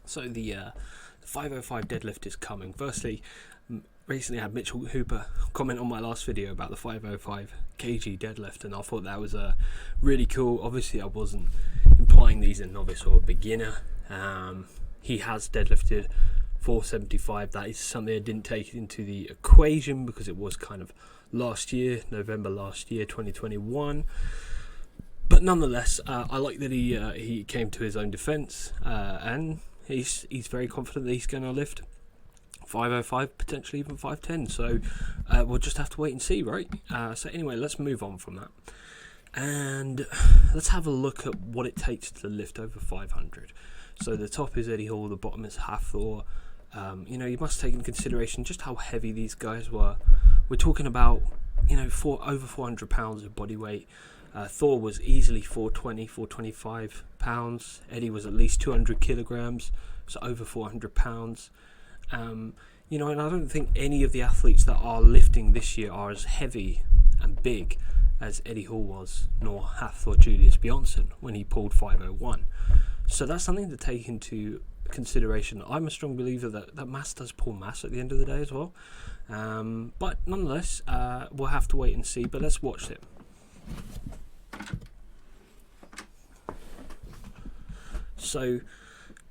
So the 505 deadlift is coming. Firstly, recently I had Mitchell Hooper comment on my last video about the 505kg deadlift, and I thought that was really cool. Obviously I wasn't implying these a novice or a beginner. He has deadlifted 475. That is something I didn't take into the equation because it was kind of last year, November last year, 2021. But nonetheless, I like that he came to his own defense, and he's very confident that he's going to lift 505, potentially even 510. So we'll just have to wait and see, right? So anyway, let's move on from that, and let's have a look at what it takes to lift over 500. So the top is Eddie Hall, the bottom is Hathor. You must take into consideration just how heavy these guys were. We're talking about, over 400 pounds of body weight. Thor was easily 420, 425 pounds. Eddie was at least 200 kilograms, so over 400 pounds. And I don't think any of the athletes that are lifting this year are as heavy and big as Eddie Hall was, nor Hathor Julius Bjornsson when he pulled 501. So that's something to take into consideration. I'm a strong believer that mass does pull mass at the end of the day as well. But nonetheless, we'll have to wait and see. But let's watch it. So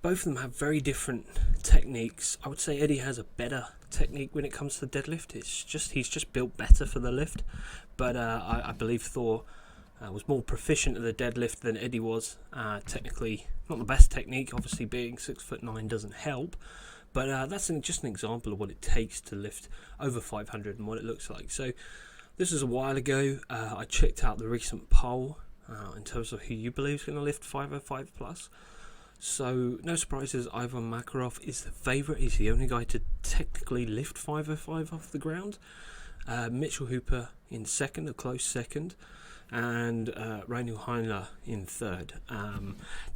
both of them have very different techniques. I would say Eddie has a better technique when it comes to the deadlift. He's just built better for the lift. But I believe Thor was more proficient at the deadlift than Eddie was. Technically, not the best technique. Obviously, being 6'9" doesn't help. But that's just an example of what it takes to lift over 500 and what it looks like. So this is a while ago. I checked out the recent poll in terms of who you believe is going to lift 505 plus. So no surprises, Ivan Makarov is the favourite. He's the only guy to technically lift 505 off the ground. Mitchell Hooper in second, a close second, and Rainu Heinler in third.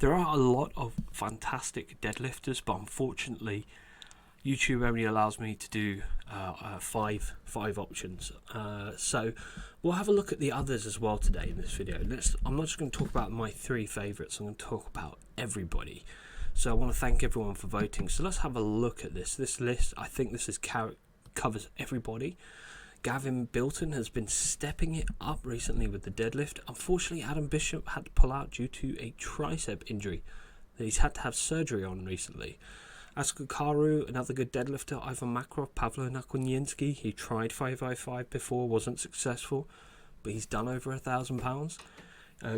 There are a lot of fantastic deadlifters, but unfortunately YouTube only allows me to do five options. So we'll have a look at the others as well today in this video. I'm not just going to talk about my three favourites, I'm going to talk about everybody. So I want to thank everyone for voting. So let's have a look at this list. I think this covers everybody. Gavin Bilton has been stepping it up recently with the deadlift. Unfortunately, Adam Bishop had to pull out due to a tricep injury that he's had to have surgery on recently. Askar Karu, another good deadlifter. Ivan Makarov, Pavlo Nakaninsky. He tried 505 before, wasn't successful, but he's done over 1,000 pounds.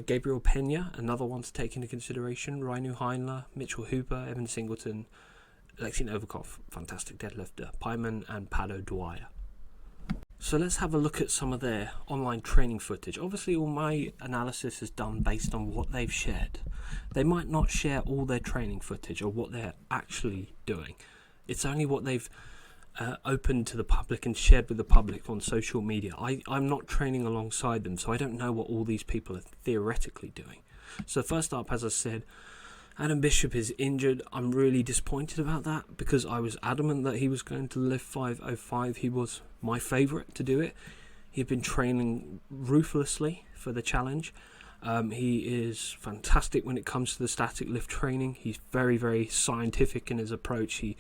Gabriel Pena, another one to take into consideration. Rainu Heinler, Mitchell Hooper, Evan Singleton, Alexei Novikov, fantastic deadlifter. Pyman and Pado Dwyer. So let's have a look at some of their online training footage. Obviously all my analysis is done based on what they've shared. They might not share all their training footage or what they're actually doing. It's only what they've opened to the public and shared with the public on social media. I'm not training alongside them, so I don't know what all these people are theoretically doing. So first up, as I said, Adam Bishop is injured. I'm really disappointed about that because I was adamant that he was going to lift 505. He was my favourite to do it. He had been training ruthlessly for the challenge. He is fantastic when it comes to the static lift training. He's very, very scientific in his approach. He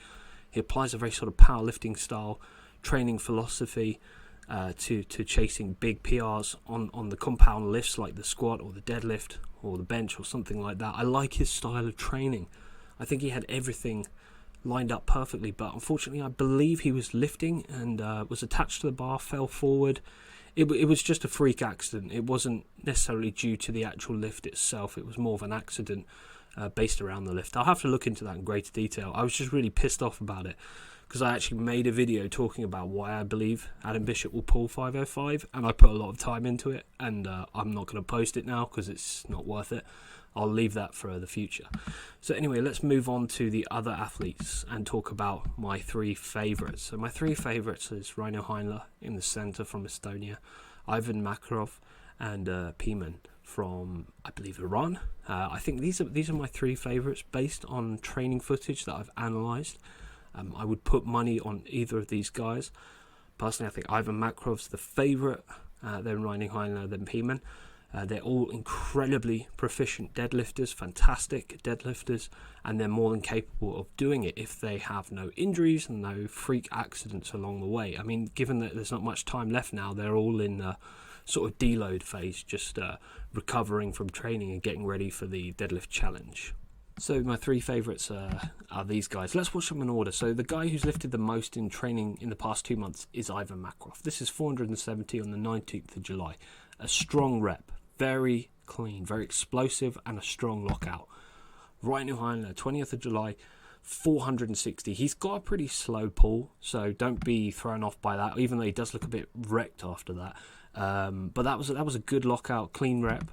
applies a very sort of powerlifting style training philosophy to chasing big PRs on the compound lifts like the squat or the deadlift or the bench or something like that. I like his style of training. I think he had everything lined up perfectly, but unfortunately I believe he was lifting and was attached to the bar, fell forward. It was just a freak accident. It wasn't necessarily due to the actual lift itself. It was more of an accident based around the lift. I'll have to look into that in greater detail. I was just really pissed off about it because I actually made a video talking about why I believe Adam Bishop will pull 505, and I put a lot of time into it, and I'm not going to post it now because it's not worth it. I'll leave that for the future. So anyway, let's move on to the other athletes and talk about my three favourites. So my three favourites is Rainu Heinler in the centre from Estonia, Ivan Makarov, and Pena from, I believe, Iran. I think these are my three favourites based on training footage that I've analysed. I would put money on either of these guys. Personally, I think Ivan Makarov's the favourite, then Rainu Heinler, then Pena. They're all incredibly proficient deadlifters, fantastic deadlifters, and they're more than capable of doing it if they have no injuries and no freak accidents along the way. I mean, given that there's not much time left now, they're all in the sort of deload phase, just recovering from training and getting ready for the deadlift challenge. So my three favourites are these guys. Let's watch them in order. So the guy who's lifted the most in training in the past 2 months is Ivan Makarov. This is 470 on the 19th of July. A strong rep, very clean, very explosive, and a strong lockout. Right new high on the 20th of July, 460. He's got a pretty slow pull, so don't be thrown off by that, even though he does look a bit wrecked after that. But that was a good lockout, clean rep.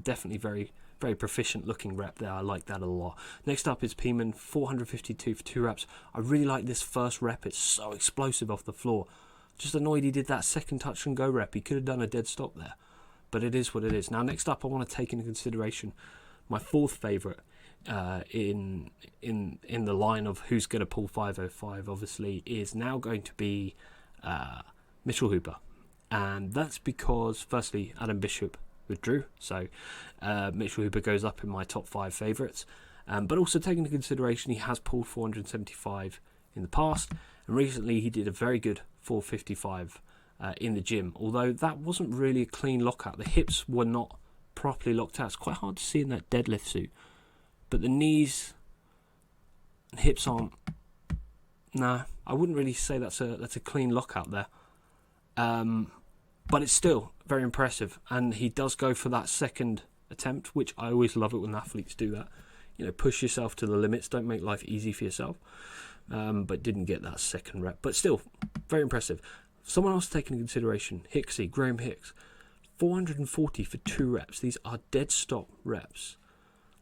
Definitely very proficient looking rep there. I like that a lot. Next up is Pena, 452 for 2 reps. I really like this first rep. It's so explosive off the floor. Just annoyed he did that second touch and go rep. He could have done a dead stop there, but it is what it is. Now next up, I want to take into consideration my fourth favourite in the line of who's going to pull 505. Obviously, is now going to be Mitchell Hooper, and that's because firstly Adam Bishop withdrew, so Mitchell Hooper goes up in my top 5 favourites. But also taking into consideration he has pulled 475 in the past, and recently he did a very good 455 in the gym, although that wasn't really a clean lockout. The hips were not properly locked out. It's quite hard to see in that deadlift suit, but the knees and hips aren't. No, I wouldn't really say that's a clean lockout there. But it's still very impressive, and he does go for that second attempt, which I always love it when athletes do that. You know, push yourself to the limits, don't make life easy for yourself. But didn't get that second rep, but still very impressive. Someone else taken into consideration, Graham Hicks, 440 for 2 reps. These are dead stop reps.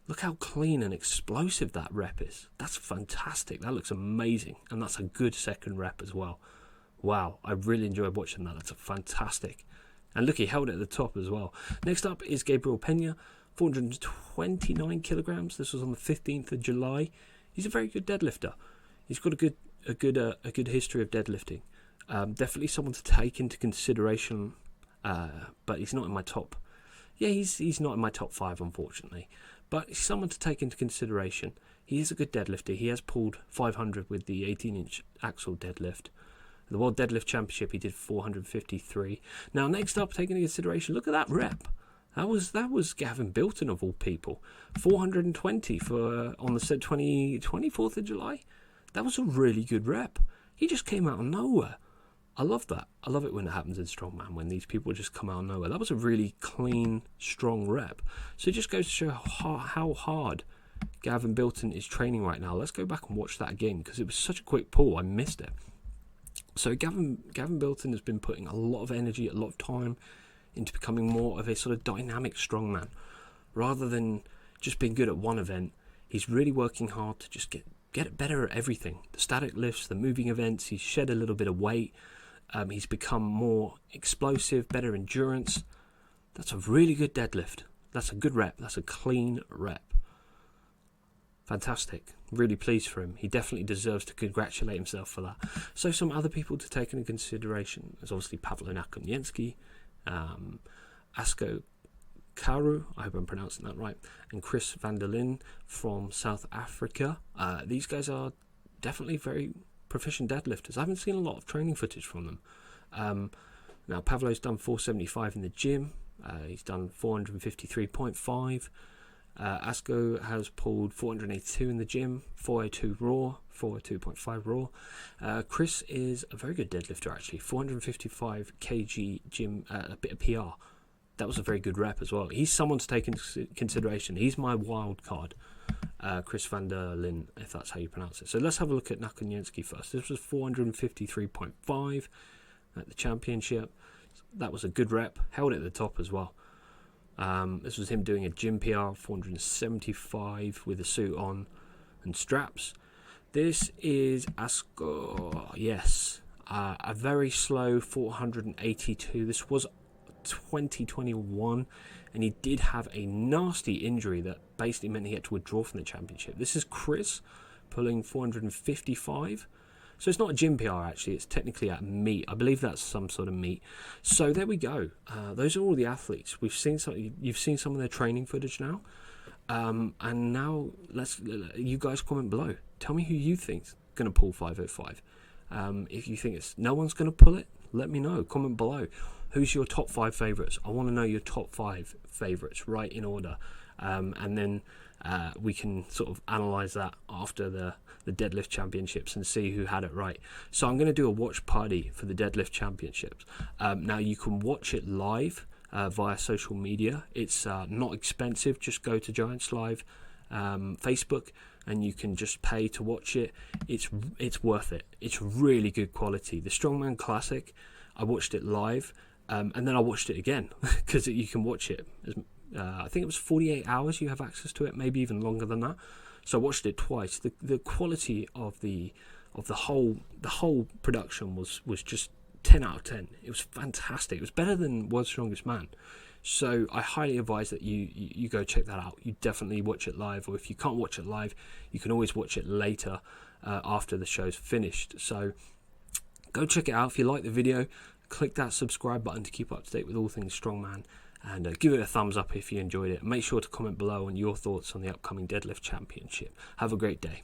Look how clean and explosive that rep is. That's fantastic. That looks amazing, and that's a good second rep as well. Wow, I really enjoyed watching that. That's a fantastic. And look, he held it at the top as well. Next up is Gabriel Pena, 429 kilograms. This was on the 15th of July. He's a very good deadlifter. He's got a good history of deadlifting. Definitely someone to take into consideration, but he's not in my top. Yeah, he's not in my top 5, unfortunately. But he's someone to take into consideration. He is a good deadlifter. He has pulled 500 with the 18-inch axle deadlift. The World Deadlift Championship, he did 453. Now, next up, taking into consideration, look at that rep. That was Gavin Bilton of all people. 420 for on the said 24th of July. That was a really good rep. He just came out of nowhere. I love that. I love it when it happens in Strongman, when these people just come out of nowhere. That was a really clean, strong rep. So it just goes to show how hard Gavin Bilton is training right now. Let's go back and watch that again, because it was such a quick pull. I missed it. So Gavin Bilton has been putting a lot of energy, a lot of time into becoming more of a sort of dynamic strongman. Rather than just being good at one event, he's really working hard to just get better at everything. The static lifts, the moving events, he's shed a little bit of weight. He's become more explosive, better endurance. That's a really good deadlift. That's a good rep. That's a clean rep. Fantastic. Really pleased for him. He definitely deserves to congratulate himself for that. So some other people to take into consideration is obviously Pavlo Nakaninsky, Asko Karu, I hope I'm pronouncing that right, and Chris van der Linde from South Africa. These guys are definitely very proficient deadlifters. I haven't seen a lot of training footage from them. Now Pavlo's done 475 in the gym. He's done 453.5. Asko has pulled 482 in the gym, 402 raw, 402.5 raw. Chris is a very good deadlifter actually, 455kg gym, a bit of PR. That was a very good rep as well. He's someone to take into consideration. He's my wild card, Chris van der Linde, if that's how you pronounce it. So let's have a look at Nakaninsky first. This was 453.5 at the championship. That was a good rep, held it at the top as well. This was him doing a gym PR, 475 with a suit on and straps. This is Asko, yes, a very slow 482. This was 2021, and he did have a nasty injury that basically meant he had to withdraw from the championship. This is Chris pulling 455. So it's not a gym PR actually, it's technically at meet. I believe that's some sort of meet. So there we go. Those are all the athletes. You've seen some of their training footage now. And now you guys comment below. Tell me who you think's going to pull 505. If you think no one's going to pull it, let me know. Comment below. Who's your top 5 favourites? I want to know your top 5 favourites, right, in order. And then we can sort of analyse that after the Deadlift Championships and see who had it right. So I'm going to do a watch party for the Deadlift Championships. Now you can watch it live via social media. It's not expensive. Just go to Giants Live Facebook and you can just pay to watch it. It's worth it. It's really good quality. The Strongman Classic, I watched it live and then I watched it again because you can watch it. I think it was 48 hours you have access to it, maybe even longer than that. So I watched it twice. The quality of the whole production was just 10 out of 10. It was fantastic. It was better than World's Strongest Man. So I highly advise that you go check that out. You definitely watch it live, or if you can't watch it live, you can always watch it later after the show's finished. So go check it out. If you like the video, click that subscribe button to keep up to date with all things Strongman, and give it a thumbs up if you enjoyed it. Make sure to comment below on your thoughts on the upcoming Deadlift Championship. Have a great day.